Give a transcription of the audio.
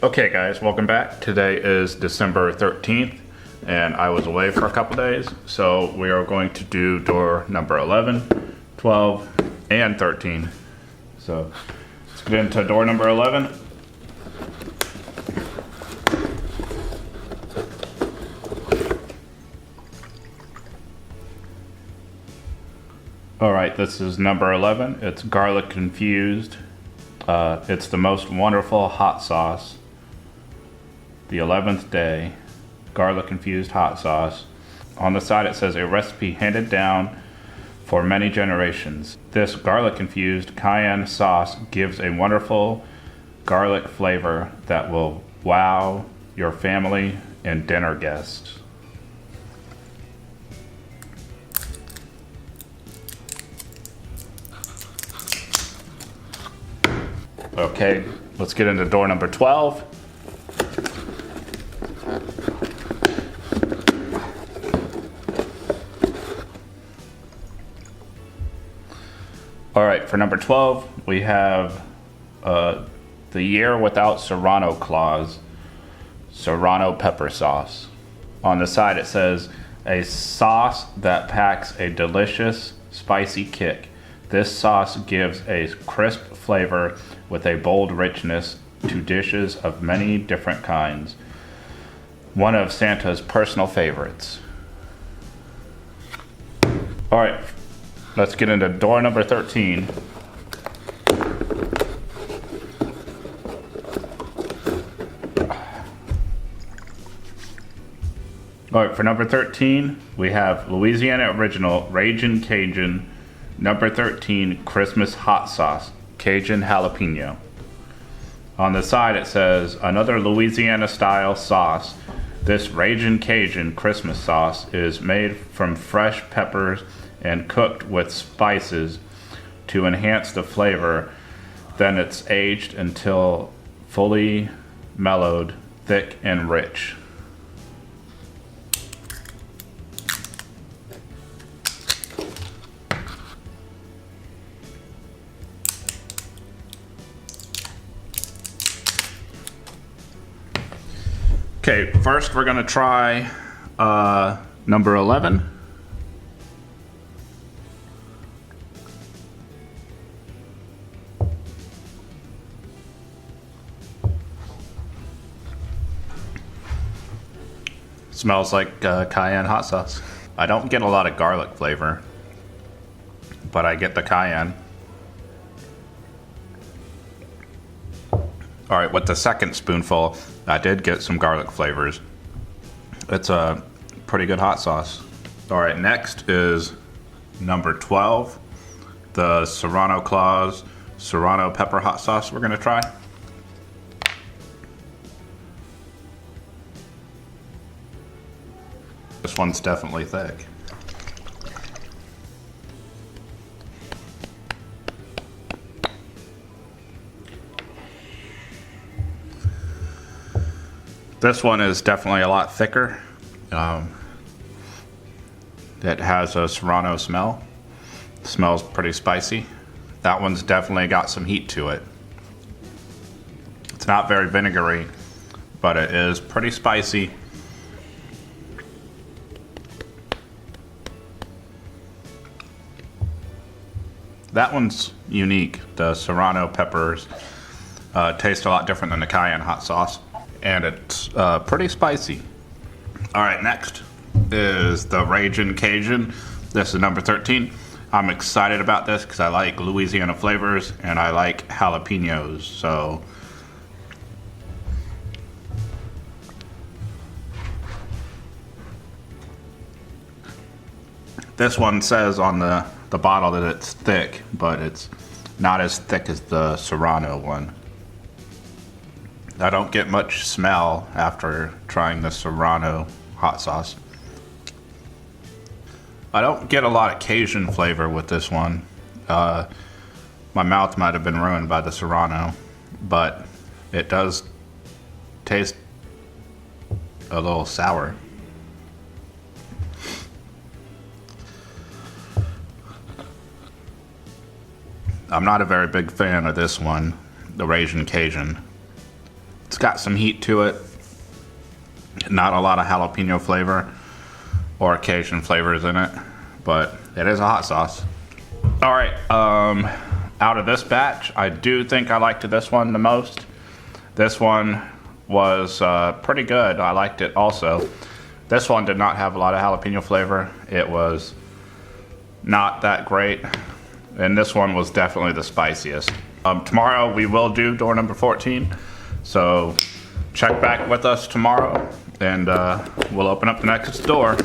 Okay guys, welcome back. Today is December 13th and I was away for a couple days, so we are going to do door number 11, 12, and 13. So let's get into door number 11. Alright, this is number 11. It's garlic infused. It's the most wonderful hot sauce. The 11th day, garlic infused hot sauce. On the side it says a recipe handed down for many generations. This garlic infused cayenne sauce gives a wonderful garlic flavor that will wow your family and dinner guests. Okay, let's get into door number 12. All right, for number 12, we have the year without Serrano clause, Serrano pepper sauce. On the side it says, a sauce that packs a delicious, spicy kick. This sauce gives a crisp flavor with a bold richness to dishes of many different kinds. One of Santa's personal favorites. All right, let's get into door number 13. All right, for number 13, we have Louisiana Original Ragin' Cajun number 13 Christmas Hot Sauce, Cajun Jalapeno. On the side it says, another Louisiana style sauce. This Ragin' Cajun Christmas sauce is made from fresh peppers and cooked with spices to enhance the flavor. Then it's aged until fully mellowed, thick and rich. Okay, first we're gonna try number 11. Smells like cayenne hot sauce. I don't get a lot of garlic flavor, but I get the cayenne. All right, with the second spoonful, I did get some garlic flavors. It's a pretty good hot sauce. All right, next is number 12, the Serrano clause, Serrano pepper hot sauce we're gonna try. This one's definitely thick. This one is definitely a lot thicker. It has a Serrano smell. It smells pretty spicy. That one's definitely got some heat to it. It's not very vinegary, but it is pretty spicy. That one's unique. The Serrano peppers taste a lot different than the cayenne hot sauce, and it's pretty spicy. All right, next is the Ragin' Cajun. This is number 13. I'm excited about this because I like Louisiana flavors and I like jalapenos, so. This one says on the bottle that it's thick, but it's not as thick as the Serrano one. I don't get much smell after trying the Serrano hot sauce. I don't get a lot of Cajun flavor with this one. My mouth might have been ruined by the Serrano, but it does taste a little sour. I'm not a very big fan of this one, the Ragin' Cajun. It's got some heat to it. Not a lot of jalapeno flavor or Cajun flavors in it, but it is a hot sauce. All right, out of this batch, I do think I liked this one the most. This one was pretty good. I liked it also. This one did not have a lot of jalapeno flavor. It was not that great. And this one was definitely the spiciest. Tomorrow we will do door number 14. So check back with us tomorrow and we'll open up the next door.